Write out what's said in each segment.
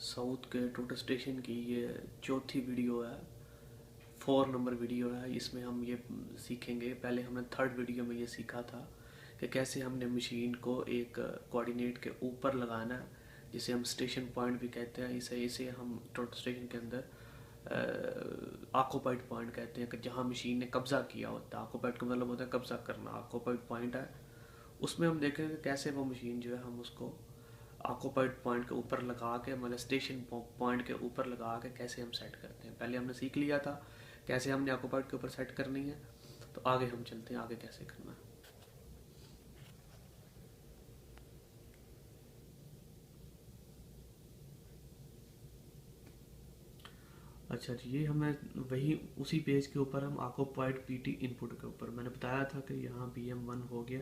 South के total station की ये चौथी वीडियो है, 4 नंबर वीडियो है। इसमें हम ये सीखेंगे, पहले हमने थर्ड वीडियो में ये सीखा था कि कैसे हमने मशीन को एक कोऑर्डिनेट के ऊपर लगाना है, जिसे हम स्टेशन पॉइंट भी कहते हैं। इसे हम टोटल स्टेशन के अंदर ऑक्यूपाइड पॉइंट कहते हैं, कि जहाँ मशीन ने कब्जा किया होता है। ऑक्यूपाइड का मतलब होता है कब्जा करना, ऑक्यूपाइड पॉइंट है। उसमें हम देखेंगे कैसे वो मशीन जो है हम उसको ऑक्यूपाइड पॉइंट के ऊपर लगा के, मतलब स्टेशन पॉइंट के ऊपर लगा के कैसे हम सेट करते हैं। पहले हमने सीख लिया था कैसे हमने ऑक्यूपाइड के ऊपर सेट करनी है, तो आगे हम चलते हैं आगे कैसे करना है। अच्छा जी, ये हमें वही उसी पेज के ऊपर हम ऑक्यूपाइड पीटी इनपुट के ऊपर मैंने बताया था कि यहाँ BM1 हो गया,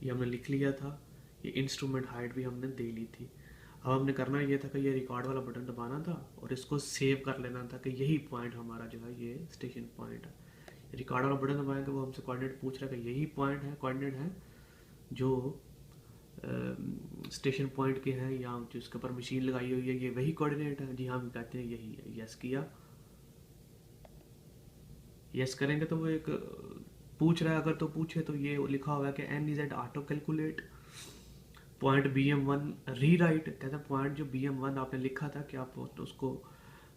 ये हमने लिख लिया था। ये इंस्ट्रूमेंट हाइट भी हमने दे ली थी। अब हमने करना ये था कि ये रिकॉर्ड वाला बटन दबाना था और इसको सेव कर लेना था कि यही पॉइंट हमारा जो है ये स्टेशन पॉइंट है। रिकॉर्ड वाला बटन दबाएंगे, वो हमसे कोऑर्डिनेट पूछ रहा है कि यही पॉइंट है, कोऑर्डिनेट है जो स्टेशन पॉइंट के हैं या जिसके ऊपर मशीन लगाई हुई है, ये वही कोऑर्डिनेट है। जी हाँ, हम कहते हैं यही है। यस किया, यस करेंगे तो वो एक पूछ रहा है, अगर तो पूछे तो ये लिखा हुआ है कि NZ auto calculate point BM1 री राइट। कहता है पॉइंट जो BM1 आपने लिखा था कि आप उसको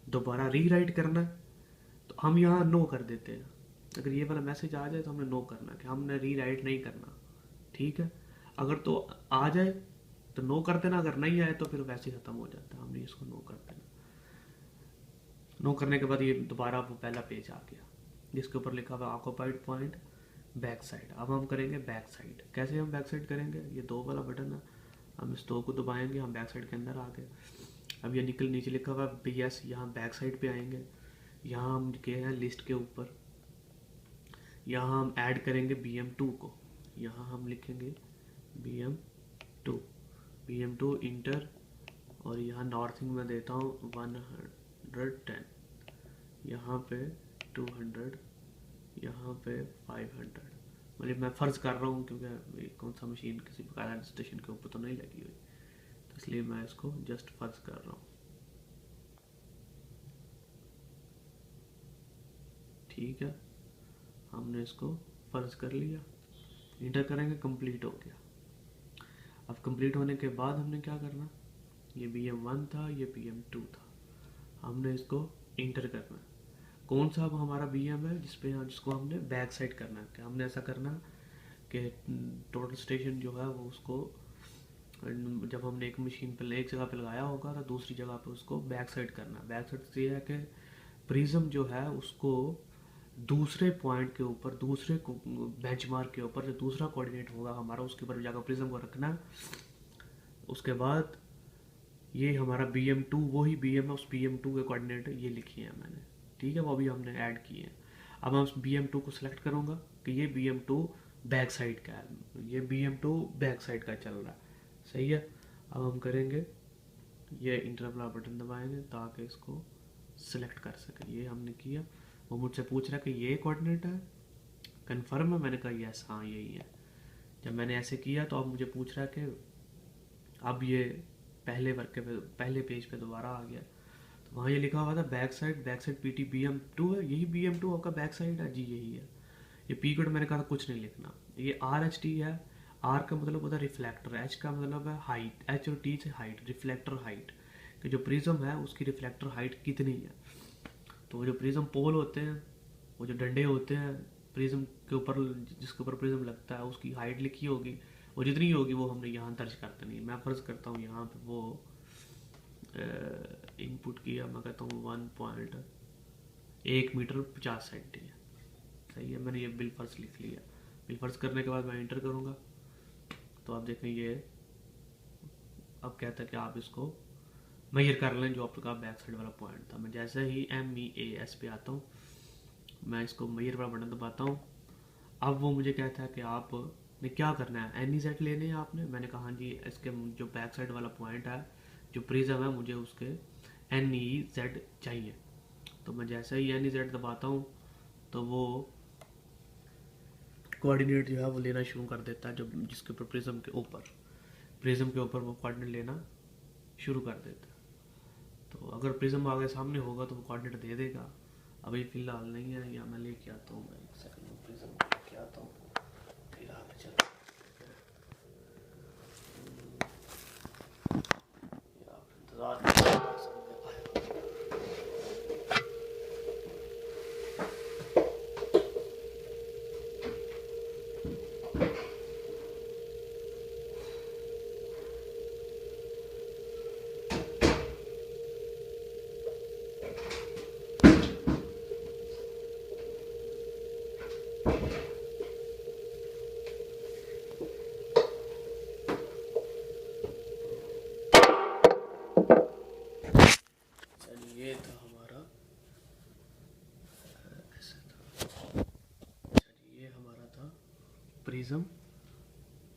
दोबारा री राइट करना है, तो हम यहाँ नो कर देते हैं। अगर ये वाला मैसेज आ जाए तो हमने नो करना कि हमने री राइट नहीं करना, ठीक है। अगर तो आ जाए तो नो कर देना, अगर नहीं आए तो फिर वैसे ही खत्म हो जाता है। हमने इसको नो कर देना। नो करने के बाद ये दोबारा वो पहला पेज आ गया जिसके ऊपर लिखा हुआ ऑक्यूपाइड पॉइंट बैक साइड। अब हम करेंगे बैक साइड। कैसे हम बैक साइड करेंगे, ये दो वाला बटन है, हम इस दो को दबाएंगे, हम बैक साइड के अंदर आ गए। अब ये निकल नीचे लिखा हुआ BS, यहाँ बैक साइड पे आएंगे। यहाँ हम गए हैं लिस्ट के ऊपर, यहाँ हम ऐड करेंगे BM2 को। यहाँ हम लिखेंगे BM2, BM2 इंटर, और यहाँ नॉर्थिंग में देता हूँ 110, यहाँ पे 200, यहाँ पे 500। मतलब मैं फ़र्ज़ कर रहा हूँ क्योंकि कौन सा मशीन किसी बकायदा स्टेशन के ऊपर तो नहीं लगी हुई, तो इसलिए मैं इसको जस्ट फ़र्ज़ कर रहा हूँ। ठीक है, हमने इसको फ़र्ज़ कर लिया, इंटर करेंगे, कंप्लीट हो गया। अब कंप्लीट होने के बाद हमने क्या करना, ये BM1 था, ये BM2 था, हमने इसको इंटर करना। कौन सा अब हमारा BM है जिसको हमने बैक साइड करना है। क्या हमने ऐसा करना कि टोटल स्टेशन जो है वो उसको जब हमने एक मशीन पर एक जगह पे लगाया होगा तो दूसरी जगह पे उसको बैक साइड करना। बैक साइड से ये है कि प्रिज्म जो है उसको दूसरे पॉइंट के ऊपर, दूसरे बेंचमार्क के ऊपर जो दूसरा कोऑर्डिनेट होगा हमारा, उसके ऊपर जाकर प्रिज्म को रखना है। उसके बाद ये हमारा BM2 वही BM है, उस BM2 के कोऑर्डिनेट ये लिखे हैं मैंने, ठीक है, वो अभी हमने ऐड किए हैं। अब मैं उस BM2 को सिलेक्ट करूंगा कि ये BM2 बैक साइड का है, ये BM2 बैक साइड का चल रहा है, सही है। अब हम करेंगे ये इंटर वाला बटन दबाएंगे ताकि इसको सिलेक्ट कर सके। ये हमने किया। वो मुझसे पूछ रहा है कि ये कोऑर्डिनेट है, कन्फर्म है। मैंने कहा यस, हाँ यही है। जब मैंने ऐसे किया तो अब मुझे पूछ रहा है कि अब ये पहले वर्क के पहले पेज पे दोबारा आ गया। तो वहाँ ये लिखा हुआ था बैक साइड PT BM2 है, यही BM2 आपका बैक साइड है जी, यही है। ये P कोड मैंने कहा था कुछ नहीं लिखना। ये RHT है, R का मतलब होता है रिफ्लेक्टर, H का मतलब है हाइट, H और T से हाइट, रिफ्लेक्टर हाइट, कि जो प्रिज्म है उसकी रिफ्लेक्टर हाइट कितनी है। तो वो जो प्रिज्म पोल होते हैं, वो जो डंडे होते हैं प्रिज्म के ऊपर, जिसके ऊपर प्रिज्म लगता है उसकी हाइट लिखी होगी, वो जितनी होगी वो हमने यहाँ दर्ज कर देनी है। मैं फ़र्ज़ करता हूँ यहाँ पे वो इनपुट किया, मैं कहता हूँ 1.1 मीटर 50 सेंटी है, सही है। मैंने ये बिल फर्ज लिख लिया। बिल फर्ज करने के बाद मैं इंटर करूँगा तो आप देखें ये अब कहता है कि आप इसको मेजर कर लें जो आपका बैक साइड वाला पॉइंट था। मैं जैसे ही MEAS पे आता हूँ, मैं इसको मेजर वाला बटन दबाता हूँ। अब वो मुझे कहता है कि आप ने क्या करना है, NEZ लेने हैं आपने। मैंने कहा जी, इसके जो बैक साइड वाला पॉइंट है जो प्रिज्म है मुझे उसके NEZ चाहिए। तो मैं जैसे ही NEZ दबाता हूँ तो वो कोऑर्डिनेट जो है वो लेना शुरू कर देता है, जो जिसके ऊपर प्रिज्म के ऊपर वो कोऑर्डिनेट लेना शुरू कर देता है। तो अगर प्रिज्म आगे सामने होगा तो वो कोऑर्डिनेट दे देगा, अभी फ़िलहाल नहीं है। या मैं लेके आता हूँ, मैं एक सेकंड में प्रिज्म लेके आता हूँ, फिर आगे चलो। या आप इंतज़ार करो, सामने आएगा। चलिए ये था हमारा, ऐसे था। चलिए ये हमारा था प्रिज्म।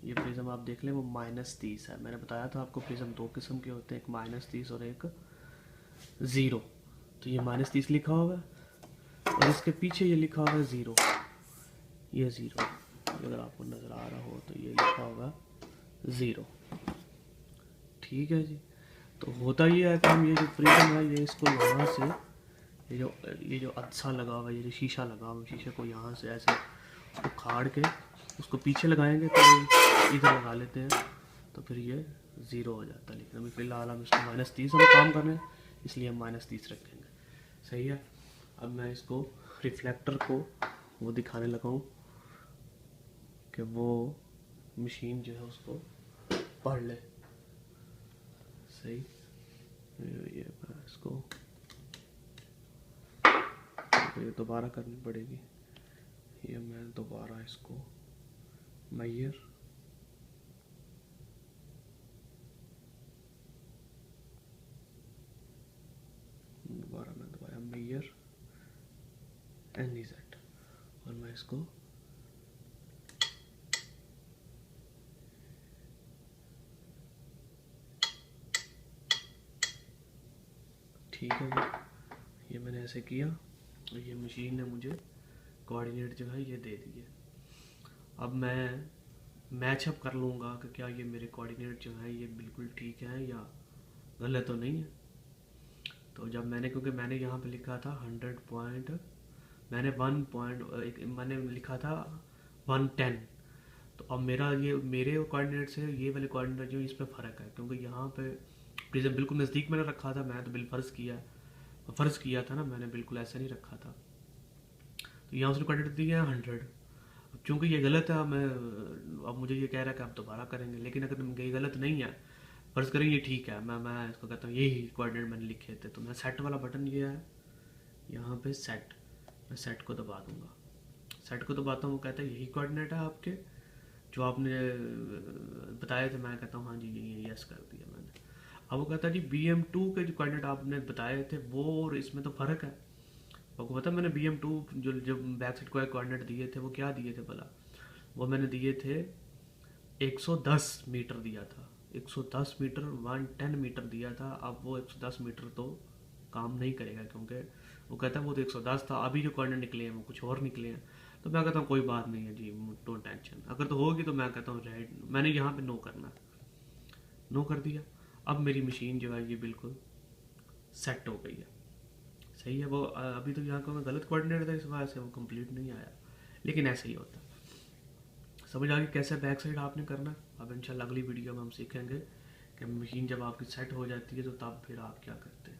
ये प्रिज्म आप देख लें वो -30 है। मैंने बताया था आपको प्रिज्म दो किस्म के होते हैं, एक -30 और एक 0। तो ये -30 लिखा हुआ है और इसके पीछे ये लिखा हुआ है 0, ये 0। अगर आपको नज़र आ रहा हो तो ये लिखा होगा 0। ठीक है जी। तो होता ये है कि हम ये जो प्रिज्म है ये इसको यहाँ से, ये जो अच्छा लगा हुआ है, ये जो शीशा लगा हुआ है, शीशे को यहाँ से ऐसे उखाड़ के उसको पीछे लगाएंगे तो इधर लगा लेते हैं, तो फिर ये 0 हो जाता है। लेकिन अभी फ़िलहाल हम इसको -30 हम काम कर रहे हैं, इसलिए हम -30 रखेंगे। सही है। अब मैं इसको रिफ्लेक्टर को वो दिखाने लगा हूँ कि वो मशीन जो है उसको पढ़ ले। सही। ये मैं इसको ये दोबारा करनी पड़ेगी। ये मैं दोबारा इसको मैयर दोबारा मैयर NZ और मैं इसको ठीक है जी। ये मैंने ऐसे किया और ये मशीन ने मुझे कोऑर्डिनेट जो है ये दे दिए। अब मैं मैच अप कर लूँगा कि क्या ये मेरे कोऑर्डिनेट जो है ये बिल्कुल ठीक है या गलत तो नहीं है। तो जब मैंने, क्योंकि मैंने यहाँ पे लिखा था 100 पॉइंट, मैंने 1 पॉइंट मैंने लिखा था 110। तो अब मेरा ये मेरे कोऑर्डिनेट से ये वाले कोऑर्डिनेट जो इस पे फ़र्क है, क्योंकि यहाँ पे प्रिज्म बिल्कुल नज़दीक मैंने रखा था। मैं तो फ़र्ज़ किया था ना, मैंने बिल्कुल ऐसे नहीं रखा था। तो यहाँ उसने कोऑर्डिनेट दिए हैं 100। अब चूँकि ये गलत है, अब मुझे ये कह रहा है कि आप दोबारा करेंगे, लेकिन अगर ये गलत नहीं है, फ़र्ज़ करें ये ठीक है, मैं इसको कहता हूँ यही कोऑर्डिनेट मैंने लिखे थे। तो मैं सेट वाला बटन ये है यहाँ पे सेट, मैं सेट को दबा दूँगा। सेट को दबाता हूँ, वो कहता है यही कोऑर्डिनेट है आपके जो आपने बताए थे। मैं कहता हूँ हाँ जी ये यस कर दिया मैंने। अब वो कहता है जी BM2 के जो कोऑर्डिनेट आपने बताए थे वो और इसमें तो फ़र्क है। आपको पता है मैंने BM2 जो बैक साइड को कोऑर्डिनेट दिए थे वो क्या दिए थे भला? वो मैंने दिए थे 110 मीटर दिया था, 110 मीटर 110 मीटर दिया था। अब वो 110 मीटर तो काम नहीं करेगा, क्योंकि वो कहता है वो तो 110 था, अभी जो कोऑर्डिनेट निकले हैं वो कुछ और निकले हैं। तो मैं कहता हूँ कोई बात नहीं है जी, डोंट टेंशन। अगर तो होगी तो मैं कहता हूँ राइट, मैंने यहाँ पे नो करना, नो कर दिया। अब मेरी मशीन जो है ये बिल्कुल सेट हो गई है। सही है। वो अभी तो यहाँ का मैं गलत कोऑर्डिनेट था, इस वजह से वो कंप्लीट नहीं आया, लेकिन ऐसे ही होता है। समझ आ गई कैसे बैक साइड आपने करना। अब इंशाल्लाह अगली वीडियो में हम सीखेंगे कि मशीन जब आपकी सेट हो जाती है तो तब फिर आप क्या करते हैं।